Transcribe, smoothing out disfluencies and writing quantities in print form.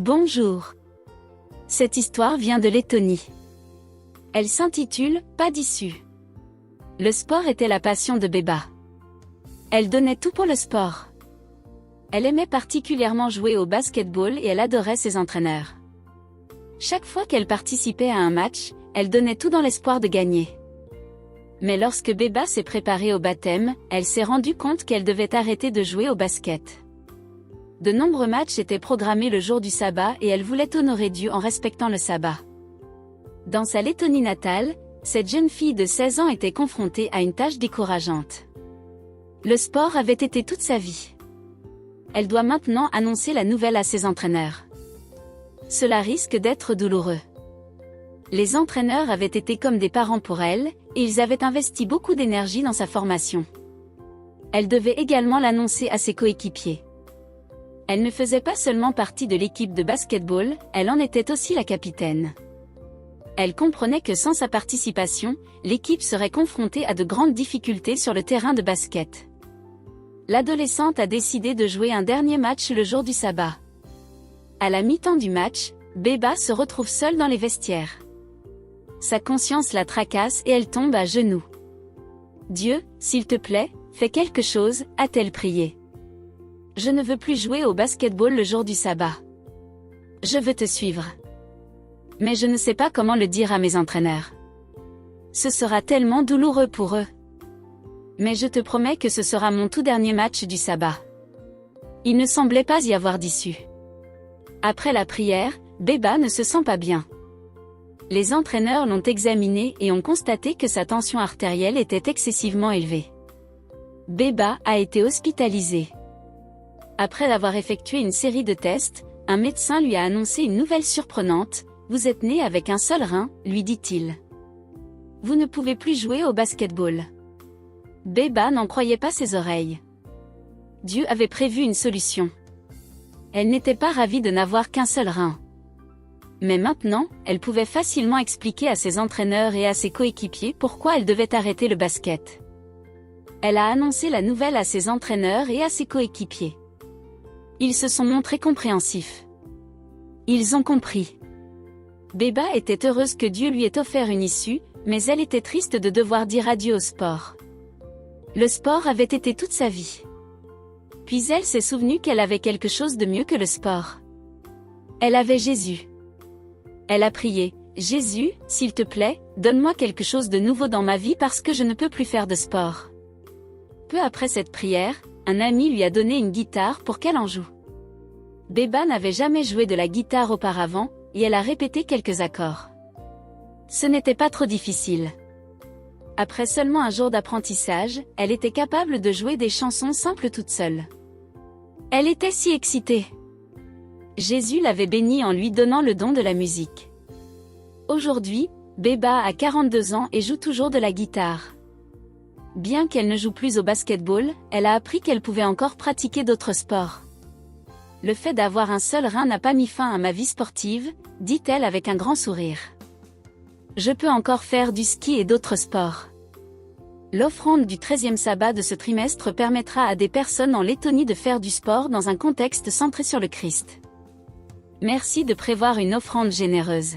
Bonjour. Cette histoire vient de Lettonie. Elle s'intitule « Pas d'issue ». Le sport était la passion de Beba. Elle donnait tout pour le sport. Elle aimait particulièrement jouer au basketball et elle adorait ses entraîneurs. Chaque fois qu'elle participait à un match, elle donnait tout dans l'espoir de gagner. Mais lorsque Beba s'est préparée au baptême, elle s'est rendue compte qu'elle devait arrêter de jouer au basket. De nombreux matchs étaient programmés le jour du sabbat et elle voulait honorer Dieu en respectant le sabbat. Dans sa Lettonie natale, cette jeune fille de 16 ans était confrontée à une tâche décourageante. Le sport avait été toute sa vie. Elle doit maintenant annoncer la nouvelle à ses entraîneurs. Cela risque d'être douloureux. Les entraîneurs avaient été comme des parents pour elle, et ils avaient investi beaucoup d'énergie dans sa formation. Elle devait également l'annoncer à ses coéquipiers. Elle ne faisait pas seulement partie de l'équipe de basketball, elle en était aussi la capitaine. Elle comprenait que sans sa participation, l'équipe serait confrontée à de grandes difficultés sur le terrain de basket. L'adolescente a décidé de jouer un dernier match le jour du sabbat. À la mi-temps du match, Beba se retrouve seule dans les vestiaires. Sa conscience la tracasse et elle tombe à genoux. « Dieu, s'il te plaît, fais quelque chose », a-t-elle prié. « Je ne veux plus jouer au basketball le jour du sabbat. Je veux te suivre. Mais je ne sais pas comment le dire à mes entraîneurs. Ce sera tellement douloureux pour eux. Mais je te promets que ce sera mon tout dernier match du sabbat. » Il ne semblait pas y avoir d'issue. Après la prière, Beba ne se sent pas bien. Les entraîneurs l'ont examinée et ont constaté que sa tension artérielle était excessivement élevée. Beba a été hospitalisée. Après avoir effectué une série de tests, un médecin lui a annoncé une nouvelle surprenante. « Vous êtes née avec un seul rein », lui dit-il. « Vous ne pouvez plus jouer au basketball. » Beba n'en croyait pas ses oreilles. Dieu avait prévu une solution. Elle n'était pas ravie de n'avoir qu'un seul rein. Mais maintenant, elle pouvait facilement expliquer à ses entraîneurs et à ses coéquipiers pourquoi elle devait arrêter le basket. Elle a annoncé la nouvelle à ses entraîneurs et à ses coéquipiers. Ils se sont montrés compréhensifs. Ils ont compris. Beba était heureuse que Dieu lui ait offert une issue, mais elle était triste de devoir dire adieu au sport. Le sport avait été toute sa vie. Puis elle s'est souvenue qu'elle avait quelque chose de mieux que le sport. Elle avait Jésus. Elle a prié, « Jésus, s'il te plaît, donne-moi quelque chose de nouveau dans ma vie parce que je ne peux plus faire de sport. » Peu après cette prière, un ami lui a donné une guitare pour qu'elle en joue. Beba n'avait jamais joué de la guitare auparavant, et elle a répété quelques accords. Ce n'était pas trop difficile. Après seulement un jour d'apprentissage, elle était capable de jouer des chansons simples toute seule. Elle était si excitée. Jésus l'avait bénie en lui donnant le don de la musique. Aujourd'hui, Beba a 42 ans et joue toujours de la guitare. Bien qu'elle ne joue plus au basketball, elle a appris qu'elle pouvait encore pratiquer d'autres sports. Le fait d'avoir un seul rein n'a pas mis fin à ma vie sportive, dit-elle avec un grand sourire. Je peux encore faire du ski et d'autres sports. L'offrande du 13e sabbat de ce trimestre permettra à des personnes en Lettonie de faire du sport dans un contexte centré sur le Christ. Merci de prévoir une offrande généreuse.